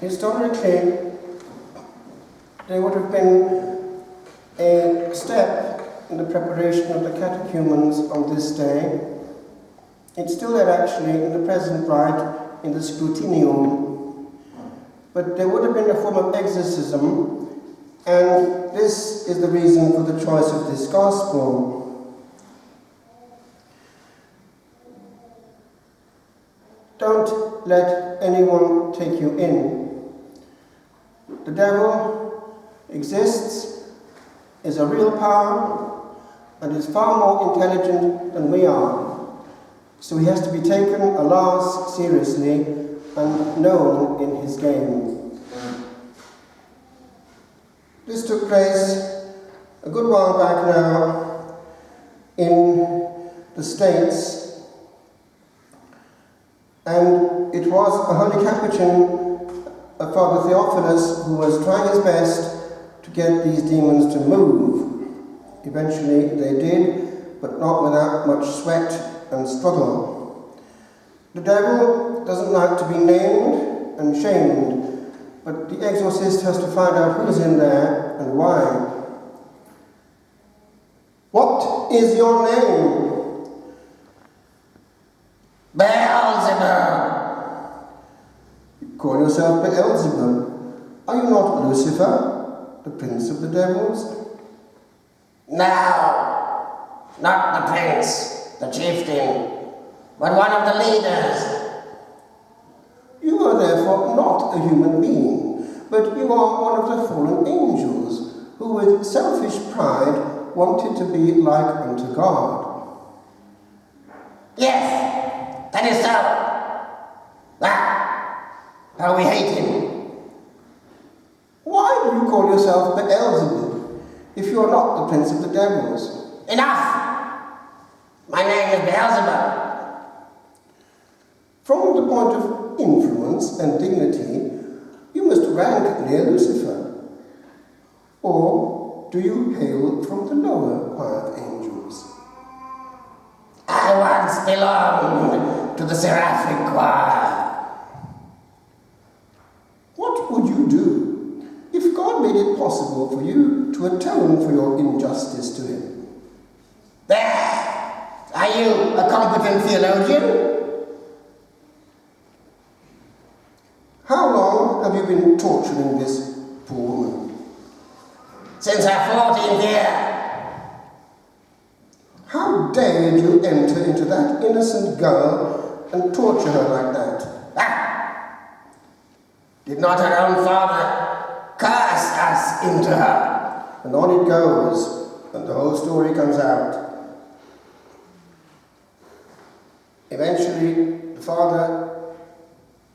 Historically, there would have been a step in the preparation of the catechumens on this day. It's still there actually in the present rite in the scrutinium. But there would have been a form of exorcism, and this is the reason for the choice of this gospel. Don't let anyone take you in. The devil exists, is a real power, and is far more intelligent than we are. So he has to be taken, alas, seriously and known in his game. This took place a good while back now in the States, and it was a holy Capuchin, Father Theophilus, who was trying his best to get these demons to move. Eventually they did, but not without much sweat and struggle. The devil doesn't like to be named and shamed, but the exorcist has to find out who's in there and why. What is your name? Beelzebul. You call yourself Beelzebul. Are you not Lucifer, the prince of the devils? No, not the prince, the chieftain, but one of the leaders. You are therefore not a human being, but you are one of the fallen angels, who with selfish pride wanted to be like unto God. Yes, that is so. How we hate him. Why do you call yourself Beelzebul, if you are not the prince of the devils? Enough! My name is Beelzebul. From the point of influence and dignity, you must rank near Lucifer. Or do you hail from the lower choir of angels? I once belonged to the seraphic choir. What would you do if God made it possible for you to atone for your injustice to him? There! Are you a competent theologian? How long have you been torturing this poor woman? Since her 14th year. How dared you enter into that innocent girl and torture her like that? Did not her own father curse us into her? And on it goes, and the whole story comes out. Eventually, the father,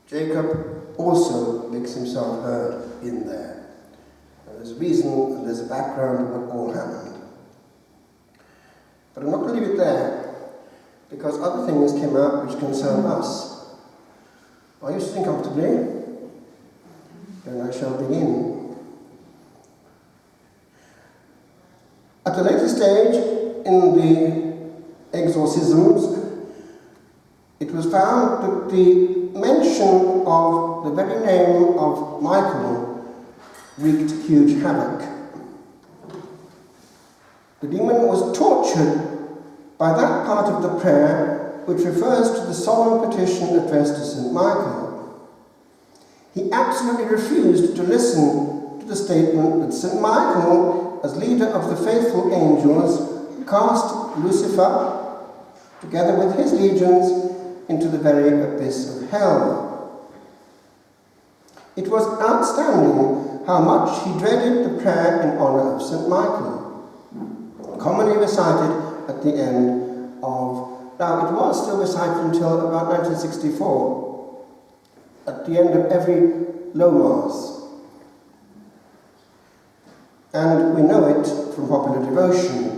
Jacob, also makes himself heard in there. And there's a reason and there's a background of what all happened. But I'm not going to leave it there, because other things came out which concern us. Are you sitting comfortably? Then I shall begin. At a later stage in the exorcisms, it was found that the mention of the very name of Michael wreaked huge havoc. The demon was tortured by that part of the prayer which refers to the solemn petition addressed to St. Michael. He absolutely refused to listen to the statement that St. Michael, as leader of the faithful angels, cast Lucifer, together with his legions, into the very abyss of hell. It was outstanding how much he dreaded the prayer in honor of St. Michael, commonly recited at the end of, now it was still recited until about 1964, at the end of every low mass. And we know it from popular devotion.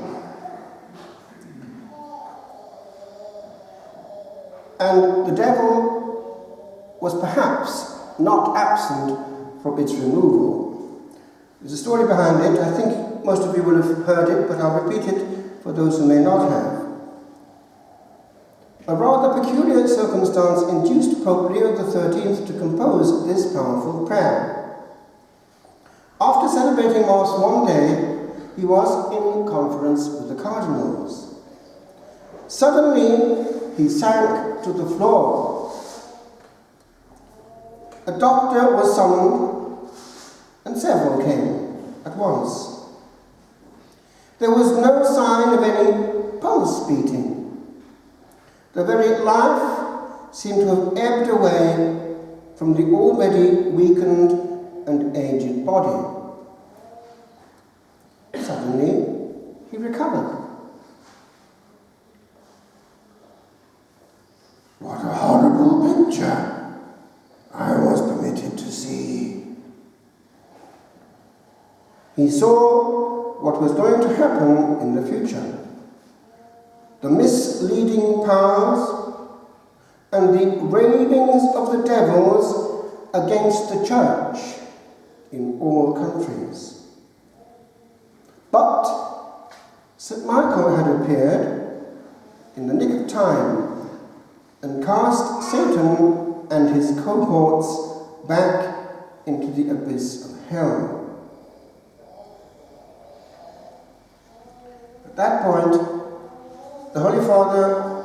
And the devil was perhaps not absent from its removal. There's a story behind it. I think most of you will have heard it, but I'll repeat it for those who may not have. A rather peculiar circumstance induced Pope Leo XIII to compose this powerful prayer. After celebrating Mass one day, he was in conference with the cardinals. Suddenly, he sank to the floor. A doctor was summoned, and several came at once. There was no sign of any pulse beating. The very life seemed to have ebbed away from the already weakened and aged body. Suddenly, he recovered. What a horrible picture I was permitted to see. He saw what was going to happen in the future. The misleading powers and the ravings of the devils against the church in all countries. But St. Michael had appeared in the nick of time and cast Satan and his cohorts back into the abyss of hell. At that point, the Holy Father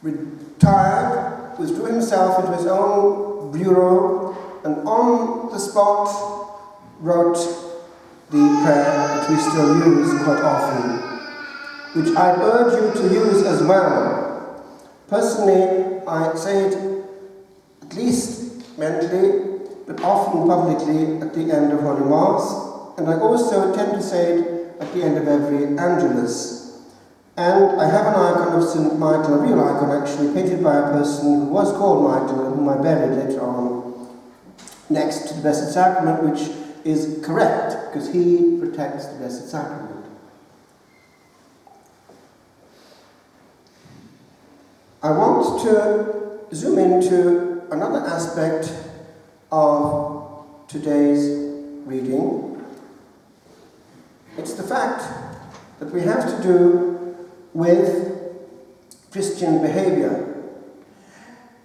retired, withdrew himself into his own bureau, and on the spot wrote the prayer that we still use quite often, which I urge you to use as well. Personally, I say it at least mentally, but often publicly at the end of Holy Mass, and I also tend to say it at the end of every Angelus. And I have an icon of St. Michael, a real icon actually, painted by a person who was called Michael and whom I buried later on, next to the Blessed Sacrament, which is correct, because he protects the Blessed Sacrament. I want to zoom into another aspect of today's reading. It's the fact that we have to do with Christian behavior.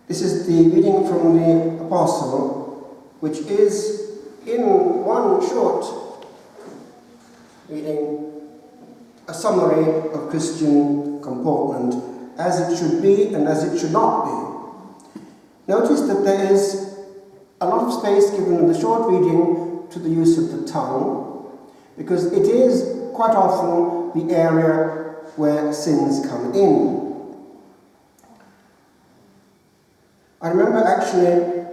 This is the reading from the Apostle, which is in one short reading a summary of Christian comportment as it should be and as it should not be. Notice that there is a lot of space given in the short reading to the use of the tongue, because it is quite often the area where sins come in. I remember actually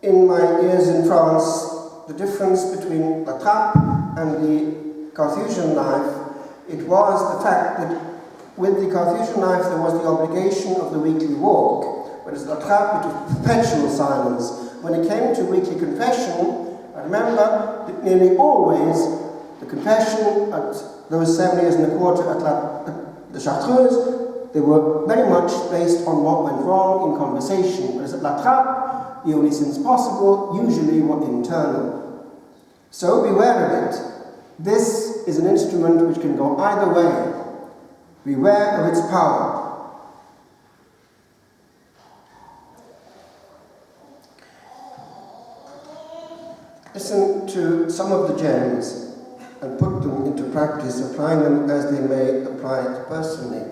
in my years in France the difference between la trappe and the Carthusian knife. It was the fact that with the Carthusian knife there was the obligation of the weekly walk, whereas la trappe it was perpetual silence. When it came to weekly confession, I remember that nearly always the confession at those 7 years and a quarter at the Chartreuse, they were very much based on what went wrong in conversation, whereas at La Trappe, the only sins possible usually were internal. So beware of it. This is an instrument which can go either way. Beware of its power. Listen to some of the gems and put them into practice, applying them as they may apply it personally.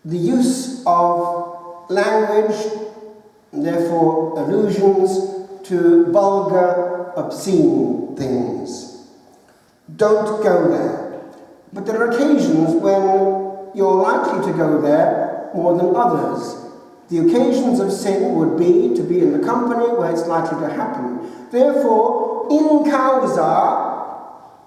The use of language, and therefore allusions to vulgar, obscene things. Don't go there. But there are occasions when you're likely to go there more than others. The occasions of sin would be to be in the company where it's likely to happen. Therefore, in causa,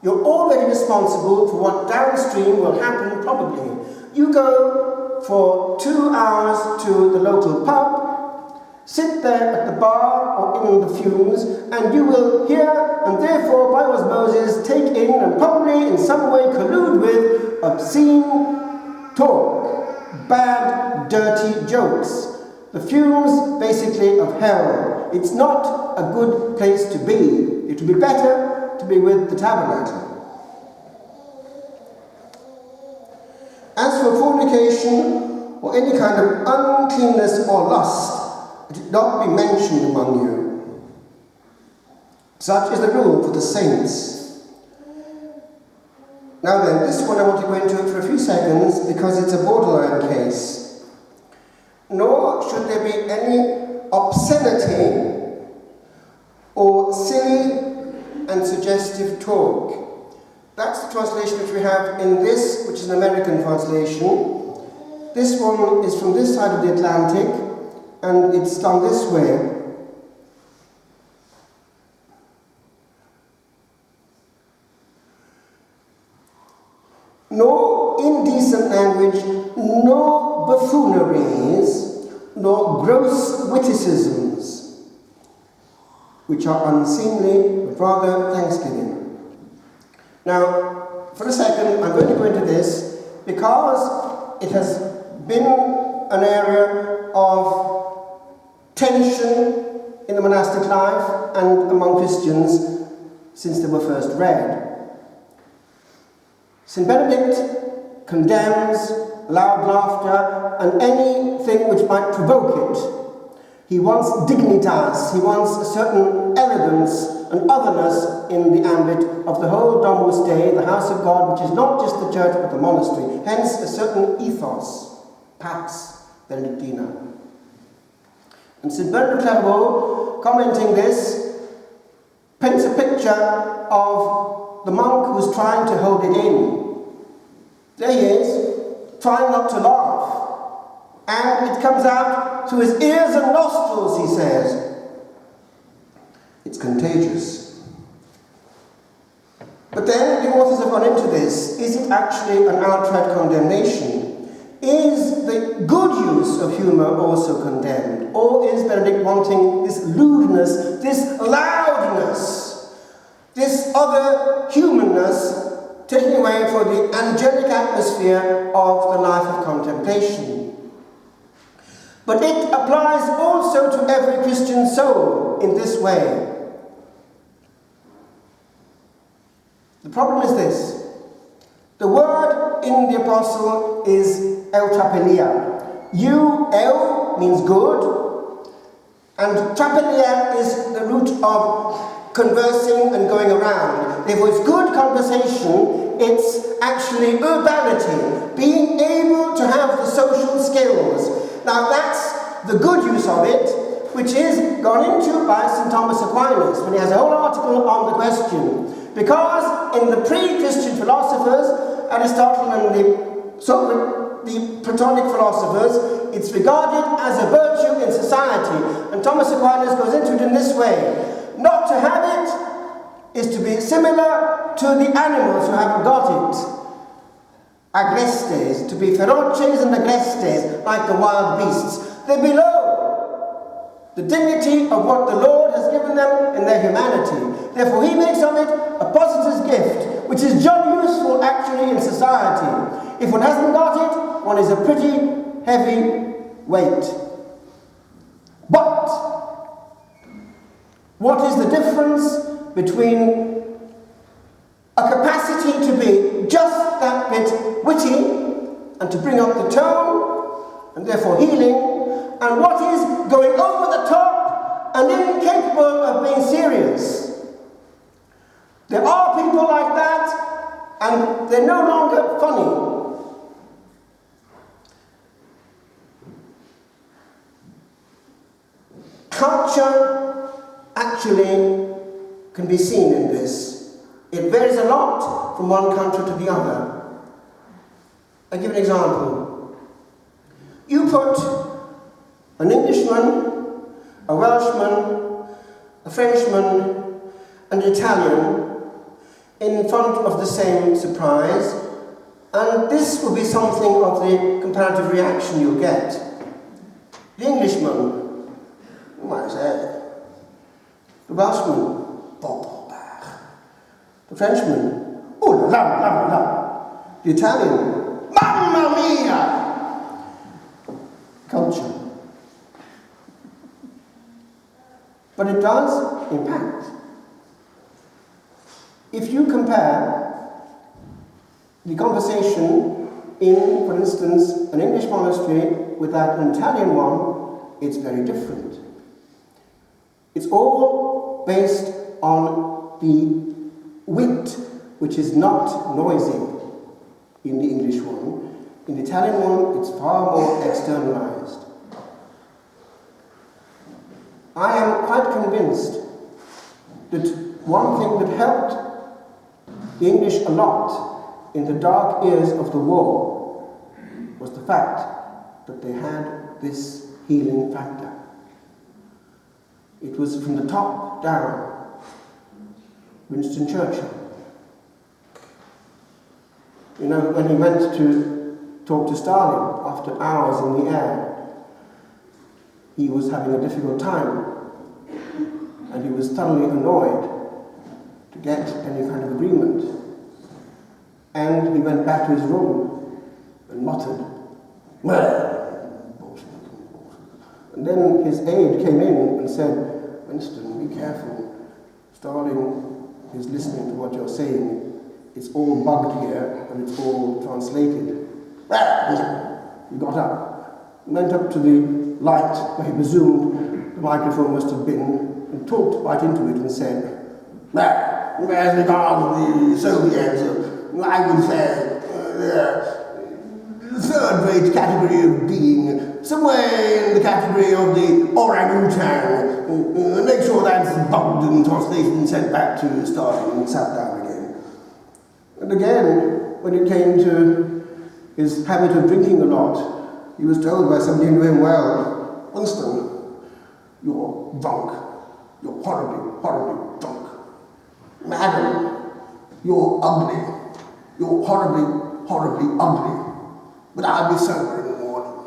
you're already responsible for what downstream will happen probably. You go for 2 hours to the local pub, sit there at the bar or in the fumes, and you will hear and therefore by osmosis take in and probably in some way collude with obscene talk, bad, dirty jokes. The fumes, basically, of hell. It's not a good place to be. It would be better to be with the tabernacle. fornication, or any kind of uncleanness or lust, let it not be mentioned among you. Such is the rule for the saints. Now then, this one I want to go into for a few seconds because it's a borderline case. Nor should there be any obscenity or silly and suggestive talk. That's the translation which we have in this, which is an American translation. This one is from this side of the Atlantic, and it's done this way. Nor indecent language, nor buffooneries, nor gross witticisms, which are unseemly, but rather thanksgiving. Now, for a second, I'm going to go into this because it has been an area of tension in the monastic life and among Christians since they were first read. St. Benedict condemns loud laughter and anything which might provoke it. He wants dignitas, he wants a certain elegance and otherness in the ambit of the whole Domus Dei, the house of God, which is not just the church but the monastery. Hence a certain ethos, Pax Benedictina. And St. Bernard of Clairvaux, commenting this, paints a picture of the monk who's trying to hold it in. There he is, trying not to laugh. And it comes out through his ears and nostrils, he says. It's contagious. But then the authors have gone into this. Is it actually an outright condemnation? Is the good use of humour also condemned? Or is Benedict wanting this lewdness, this loudness, this other humanness, taking away for the angelic atmosphere of the life of contemplation? But it applies also to every Christian soul in this way. The problem is this. The word in the Apostle is eutrapelia. Eu means good, and trapelia is the root of conversing and going around. Therefore, it's good conversation, it's actually urbanity, being able to have the social skills. Now that's the good use of it, which is gone into by St. Thomas Aquinas, when he has a whole article on the question. Because in the pre-Christian philosophers, Aristotle and the Platonic philosophers, it's regarded as a virtue in society. And Thomas Aquinas goes into it in this way. Not to have it is to be similar to the animals who haven't got it. Agrestes, to be feroces and agrestes, like the wild beasts. They're below the dignity of what the Lord has given them in their humanity. Therefore, he makes of it a positive gift, which is just useful actually in society. If one hasn't got it, one is a pretty heavy weight. But what is the difference between a capacity to be just that bit witty and to bring up the tone and therefore healing, and what is going over the top and incapable of being serious? There are people like that, and they're no longer funny. Culture actually can be seen in this. It varies a lot from one country to the other. I'll give an example. You put an Englishman, a Welshman, a Frenchman, and an Italian in front of the same surprise, and this will be something of the comparative reaction you'll get. The Englishman, what is that? The Welshman, the Frenchman, oh la la la la. The Italian, mamma mia. Culture. But it does impact. If you compare the conversation in, for instance, an English monastery without an Italian one, it's very different. It's all based on the wit, which is not noisy in the English one. In the Italian one, it's far more externalized. I am quite convinced that one thing that helped the English a lot in the dark years of the war was the fact that they had this healing factor. It was from the top down. Winston Churchill. You know, when he went to talk to Stalin after hours in the air, he was having a difficult time, and he was thoroughly annoyed to get any kind of agreement. And he went back to his room and muttered, "Well, Bolshevism." And then his aide came in and said, "Winston, be careful. Stalin is listening to what you're saying. It's all bugged here, and it's all translated." He got up, went up to the light where he presumed the microphone must have been, and talked right into it and said, "Well, as regards the Soviets, I would say the third-rate category of being, somewhere in the category of the orangutan. Make sure that's bugged and translated and sent back to Stalin," and sat down again. And again, when it came to his habit of drinking a lot, he was told by somebody who knew him well, "Winston, you're drunk. You're horribly, horribly drunk. Madam, you're ugly. You're horribly, horribly ugly. But I'll be sober in the morning."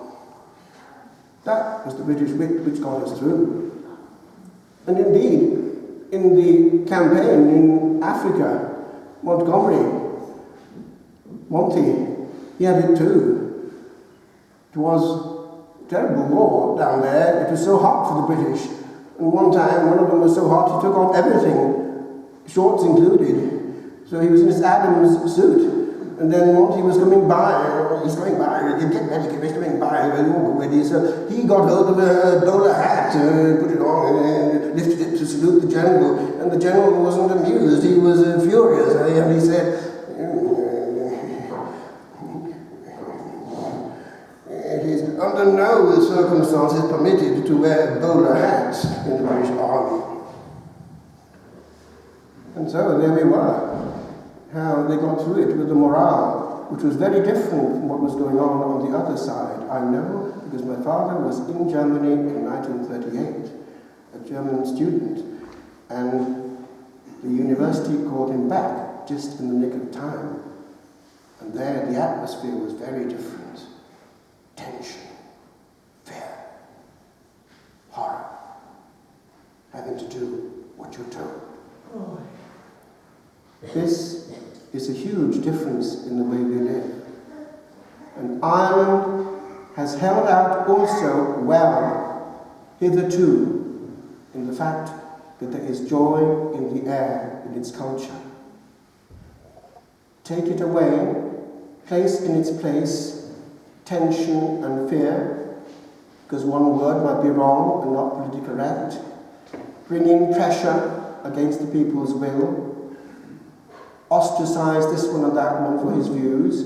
That was the British wit which got us through. And indeed, in the campaign in Africa, Monty, he had it too. It was a terrible war down there. It was so hot for the British. And one time, one of them was so hot, he took off everything, shorts included. So he was in his Adams suit. And then Monty was coming by, he's coming by, he'd get ready, he's coming by, and all ready. So he got hold of a bowler hat, put it on, and lifted it to salute the general. And the general wasn't amused, he was furious. And he said, "It is under no circumstances permitted to wear a bowler hat in the British Army." And so there we were, how they got through it with the morale, which was very different from what was going on the other side. I know because my father was in Germany in 1938, a German student, and the university called him back just in the nick of time. And there the atmosphere was very different. Tension, fear, horror, having to do what you're told. Oh. This is a huge difference in the way we live. And Ireland has held out also well hitherto in the fact that there is joy in the air in its culture. Take it away, place in its place tension and fear, because one word might be wrong and not politically correct. Bring in pressure against the people's will. Ostracize this one and that one for his views,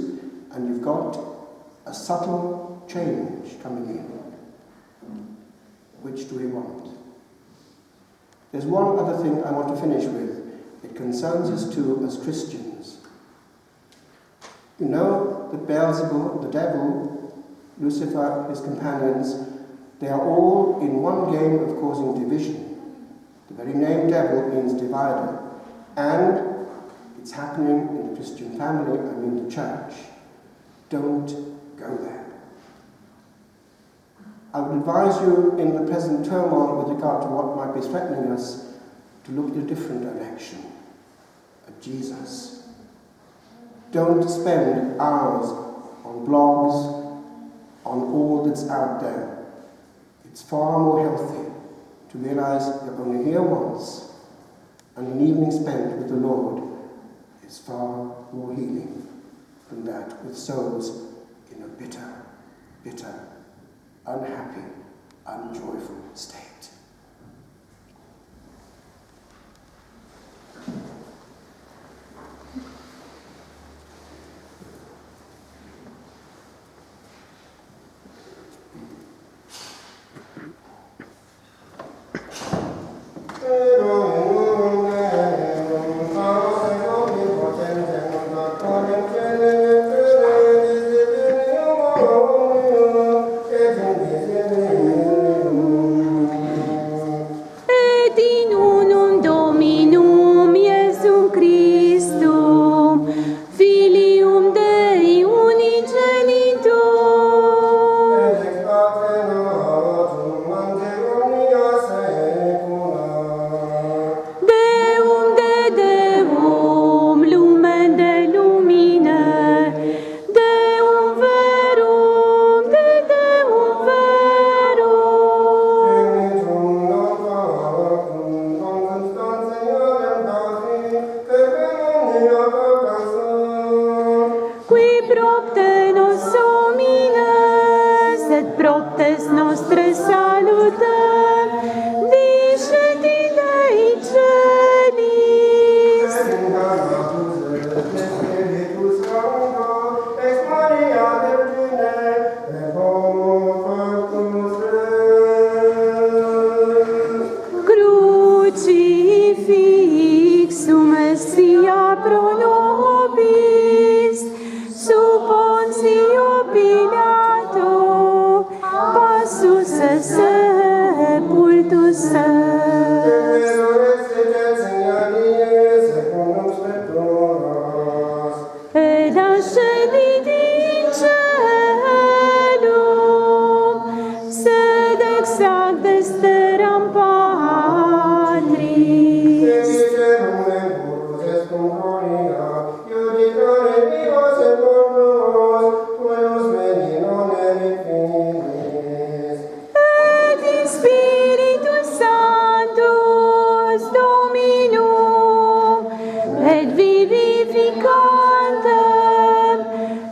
and you've got a subtle change coming in. Which do we want? There's one other thing I want to finish with. It concerns us too as Christians. You know that Beelzebul, the devil, Lucifer, his companions, they are all in one game of causing division. The very name devil means divider. And it's happening in the Christian family and in the church. Don't go there. I would advise you in the present turmoil with regard to what might be threatening us to look in a different direction, at Jesus. Don't spend hours on blogs, on all that's out there. It's far more healthy to realize you're only here once, and an evening spent with the Lord is far more healing than that with souls bitter, bitter, unhappy, unjoyful state.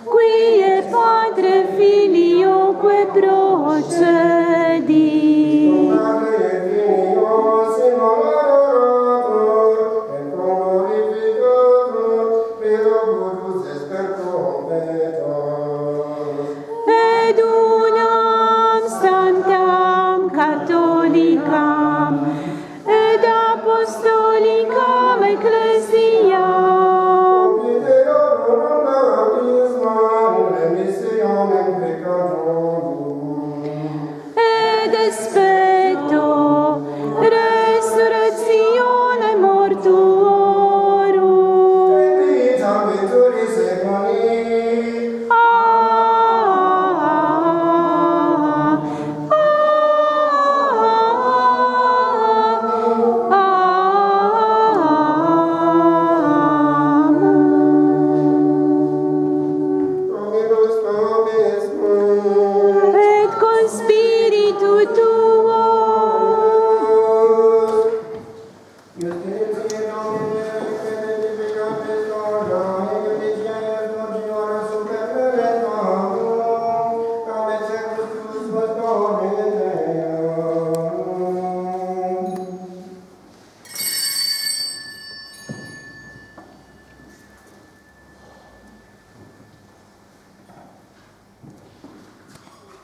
Qui è Padre, Figlio, que proce